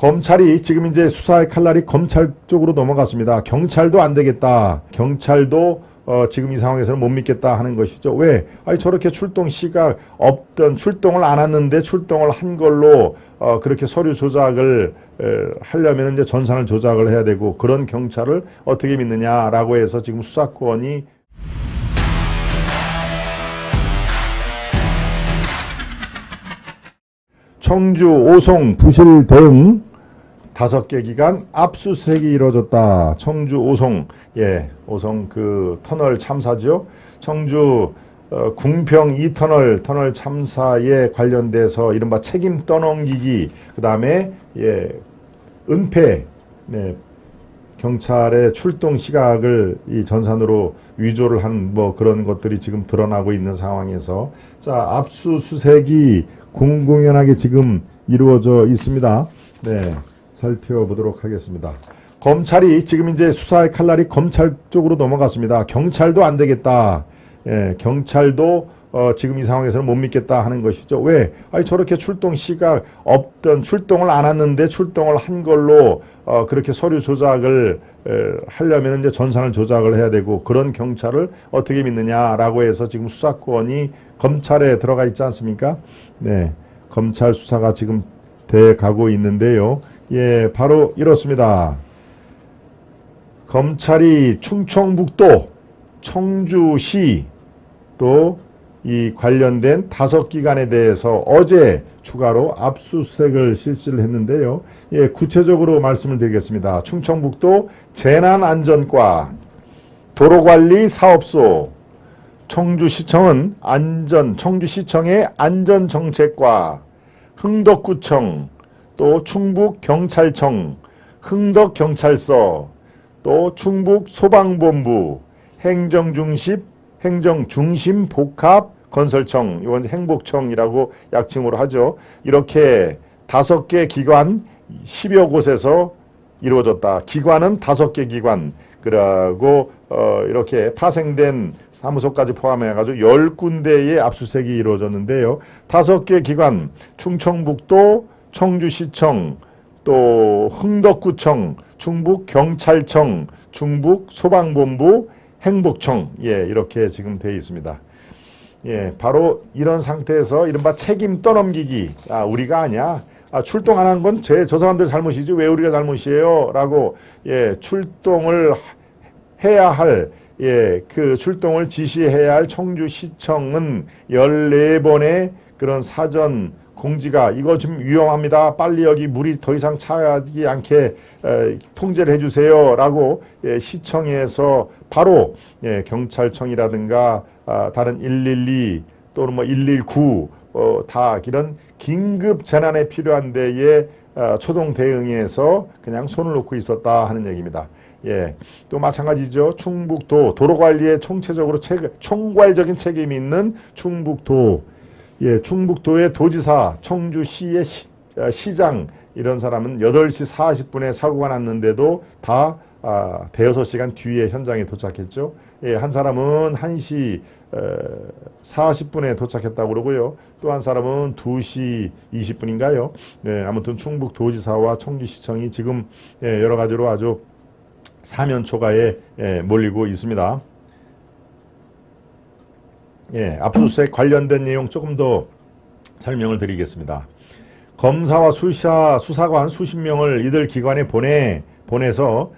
검찰이 지금 이제 수사의 칼날이 검찰 쪽으로 넘어갔습니다. 경찰도 안 되겠다. 경찰도 지금 이 상황에서는 못 믿겠다 하는 것이죠. 왜? 아니 저렇게 출동 시가 없던, 출동을 안 했는데 출동을 한 걸로 그렇게 서류 조작을 하려면 이제 전산을 조작을 해야 되고, 그런 경찰을 어떻게 믿느냐라고 해서 지금 수사권이 청주, 오송, 부실 등 5개 기관 압수수색이 이루어졌다. 청주, 오송, 오송 그 터널 참사죠. 청주 궁평 2터널 참사에 관련돼서 이른바 책임 떠넘기기, 그 다음에 은폐, 경찰의 출동 시각을 이 전산으로 위조를 한 그런 것들이 지금 드러나고 있는 상황에서, 자, 압수수색이 공공연하게 지금 이루어져 있습니다. 살펴보도록 하겠습니다. 검찰이 지금 이제 수사의 칼날이 검찰 쪽으로 넘어갔습니다. 경찰도 안 되겠다. 경찰도 지금 이 상황에서는 못 믿겠다 하는 것이죠. 왜? 아니 저렇게 출동 시가 없던, 출동을 안 했는데 출동을 한 걸로 그렇게 서류 조작을 하려면 이제 전산을 조작을 해야 되고, 그런 경찰을 어떻게 믿느냐라고 해서 지금 수사권이 검찰에 들어가 있지 않습니까? 검찰 수사가 지금 돼 가고 있는데요. 바로 이렇습니다. 검찰이 충청북도, 청주시 또 이 관련된 5기관에 대해서 어제 추가로 압수수색을 실시를 했는데요. 구체적으로 말씀을 드리겠습니다. 충청북도 재난안전과 도로관리사업소, 청주시청은 청주시청의 안전정책과, 흥덕구청, 또 충북경찰청, 흥덕경찰서, 또 충북소방본부, 행정중심복합건설청, 이건 행복청이라고 약칭으로 하죠. 이렇게 5개 기관 10여 곳에서 이루어졌다. 기관은 5개 기관, 그리고 이렇게 파생된 사무소까지 포함해가지고 10군데의 압수수색이 이루어졌는데요. 5개 기관, 충청북도, 청주시청, 또 흥덕구청, 충북경찰청, 충북소방본부, 행복청, 이렇게 지금 되어 있습니다. 바로 이런 상태에서 이른바 책임 떠넘기기, 우리가 아니야, 출동 안 한 건 저 사람들 잘못이지 왜 우리가 잘못이에요? 라고, 출동을 해야 할, 그 출동을 지시해야 할 청주시청은 14번의 그런 사전 공지가, 이거 좀 위험합니다. 빨리 여기 물이 더 이상 차지 않게 통제를 해주세요. 라고 시청에서 바로 경찰청이라든가 다른 112 또는 119 다 이런 긴급 재난에 필요한 데에 초동 대응해서 그냥 손을 놓고 있었다 하는 얘기입니다. 또 마찬가지죠. 충북도 도로관리에 총체적으로 총괄적인 책임이 있는 충북도, 충북도의 도지사, 청주시의 시장, 이런 사람은 8시 40분에 사고가 났는데도 다 대여섯 시간 뒤에 현장에 도착했죠. 한 사람은 1시 40분에 도착했다고 그러고요. 또 한 사람은 2시 20분인가요? 아무튼 충북도지사와 청주시청이 지금 여러 가지로 아주 사면초가에 몰리고 있습니다. 압수수색 관련된 내용 조금 더 설명을 드리겠습니다. 검사와 수사관 수십 명을 이들 기관에 보내서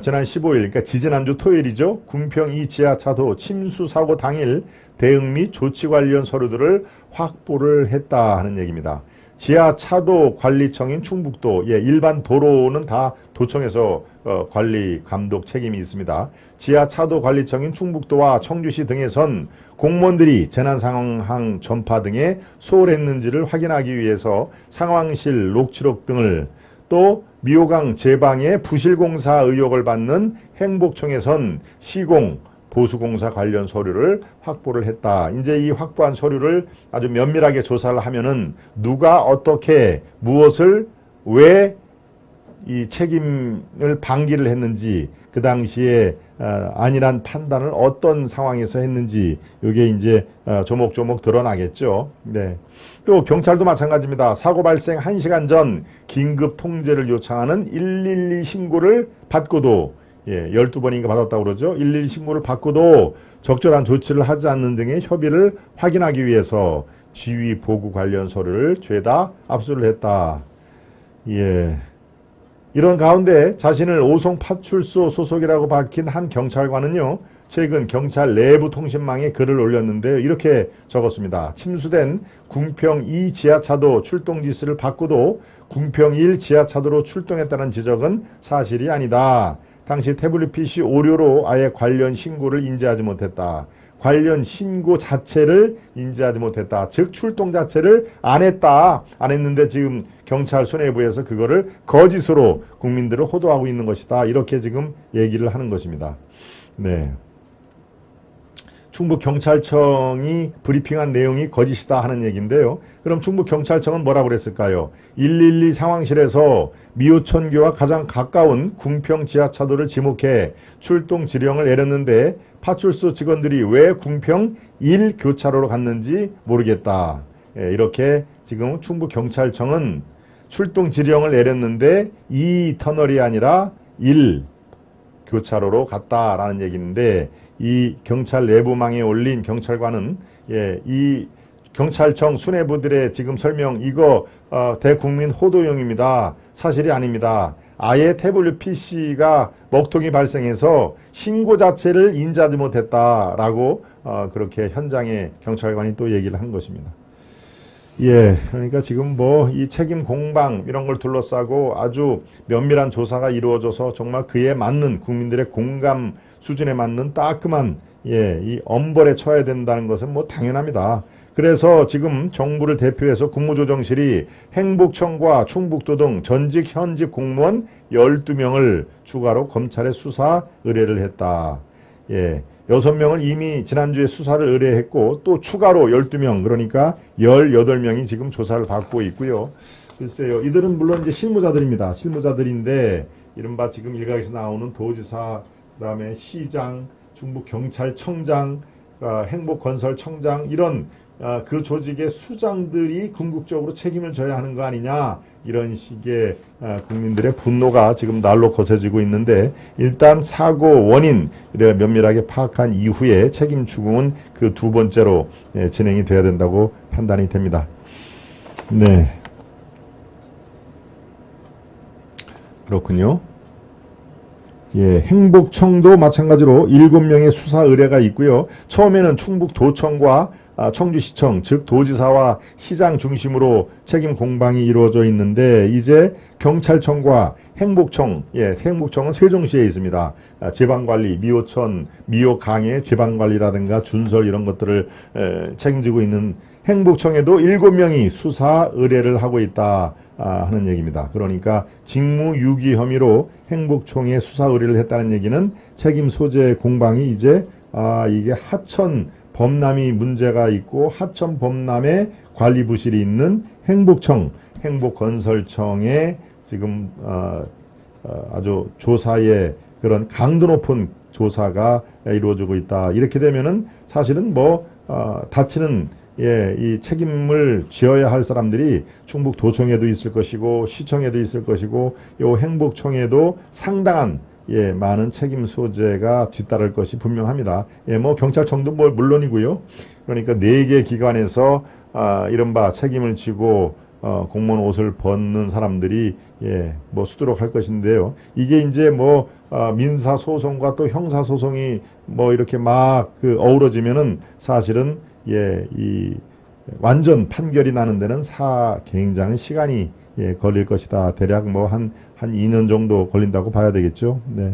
지난 15일, 그러니까 지지난주 토요일이죠. 궁평 2 지하차도 침수 사고 당일 대응 및 조치 관련 서류들을 확보를 했다 하는 얘기입니다. 지하차도 관리청인 충북도, 일반 도로는 다 도청에서 관리 감독 책임이 있습니다. 지하차도 관리청인 충북도와 청주시 등에선 공무원들이 재난 상황 전파 등에 소홀했는지를 확인하기 위해서 상황실 녹취록 등을, 또 미호강 제방의 부실공사 의혹을 받는 행복청에선 시공, 보수공사 관련 서류를 확보를 했다. 이제 이 확보한 서류를 아주 면밀하게 조사를 하면은 누가 어떻게 무엇을 왜 이 책임을 방기를 했는지, 그 당시에 아니란 판단을 어떤 상황에서 했는지 이게 이제 조목조목 드러나겠죠. 네. 또 경찰도 마찬가지입니다. 사고 발생 1시간 전 긴급 통제를 요청하는 112 신고를 받고도 12번인가 받았다고 그러죠. 112 신고를 받고도 적절한 조치를 하지 않는 등의 협의를 확인하기 위해서 지휘 보고 관련 서류를 죄다 압수를 했다. 이런 가운데 자신을 오송파출소 소속이라고 밝힌 한 경찰관은요, 최근 경찰 내부 통신망에 글을 올렸는데요. 이렇게 적었습니다. 침수된 궁평 2 지하차도 출동 지시를 받고도 궁평 1 지하차도로 출동했다는 지적은 사실이 아니다. 당시 태블릿 PC 오류로 아예 관련 신고를 인지하지 못했다. 관련 신고 자체를 인지하지 못했다. 즉 출동 자체를 안 했다. 안 했는데 지금 경찰 수뇌부에서 그거를 거짓으로 국민들을 호도하고 있는 것이다. 이렇게 지금 얘기를 하는 것입니다. 네. 충북경찰청이 브리핑한 내용이 거짓이다 하는 얘기인데요. 그럼 충북경찰청은 뭐라고 그랬을까요? 112 상황실에서 미호천교와 가장 가까운 궁평 지하차도를 지목해 출동 지령을 내렸는데 파출소 직원들이 왜 궁평 1 교차로로 갔는지 모르겠다. 이렇게 지금 충북경찰청은 출동 지령을 내렸는데 2 터널이 아니라 1 교차로로 갔다라는 얘기인데, 이 경찰 내부망에 올린 경찰관은 이 경찰청 수뇌부들의 지금 설명, 이거 대국민 호도용입니다. 사실이 아닙니다. 아예 태블릿 PC가 먹통이 발생해서 신고 자체를 인지하지 못했다라고 그렇게 현장의 경찰관이 또 얘기를 한 것입니다. 그러니까 지금 뭐 이 책임 공방 이런 걸 둘러싸고 아주 면밀한 조사가 이루어져서 정말 그에 맞는 국민들의 공감 수준에 맞는 따끔한 이 엄벌에 처해야 된다는 것은 뭐 당연합니다. 그래서 지금 정부를 대표해서 국무조정실이 행복청과 충북도 등 전직 현직 공무원 12명을 추가로 검찰에 수사 의뢰를 했다. 6명을 이미 지난주에 수사를 의뢰했고 또 추가로 12명, 그러니까 18명이 지금 조사를 받고 있고요. 글쎄요, 이들은 물론 이제 실무자들입니다. 실무자들인데 이른바 지금 일각에서 나오는 도지사, 그다음에 시장, 충북경찰청장, 행복건설청장, 이런 그 조직의 수장들이 궁극적으로 책임을 져야 하는 거 아니냐, 이런 식의 국민들의 분노가 지금 날로 거세지고 있는데, 일단 사고 원인 면밀하게 파악한 이후에 책임 추궁은 그 두 번째로 진행이 돼야 된다고 판단이 됩니다. 네, 그렇군요. 행복청도 마찬가지로 7명의 수사 의뢰가 있고요. 처음에는 충북도청과 청주시청, 즉 도지사와 시장 중심으로 책임 공방이 이루어져 있는데, 이제 경찰청과 행복청, 행복청은 세종시에 있습니다. 제방관리, 미호천, 미호강의 제방관리라든가 준설 이런 것들을 책임지고 있는 행복청에도 7명이 수사 의뢰를 하고 있다 하는 얘기입니다. 그러니까 직무유기 혐의로 행복청에 수사 의뢰를 했다는 얘기는 책임 소재 공방이 이제 이게 하천 범람이 문제가 있고 하천 범람의 관리 부실이 있는 행복청, 행복건설청에 지금 아주 조사의 그런 강도 높은 조사가 이루어지고 있다. 이렇게 되면은 사실은 뭐 다치는 이 책임을 지어야 할 사람들이 충북도청에도 있을 것이고 시청에도 있을 것이고 요 행복청에도 상당한 많은 책임 소재가 뒤따를 것이 분명합니다. 뭐 경찰청도 뭐 물론이고요. 그러니까 4개 기관에서 이른바 책임을 지고 공무원 옷을 벗는 사람들이 뭐 수두룩 할 것인데요. 이게 이제 뭐 민사 소송과 또 형사 소송이 뭐 이렇게 막 어우러지면은 사실은 이 완전 판결이 나는 데는 굉장히 시간이 걸릴 것이다. 대략 뭐 한 2년 정도 걸린다고 봐야 되겠죠. 네.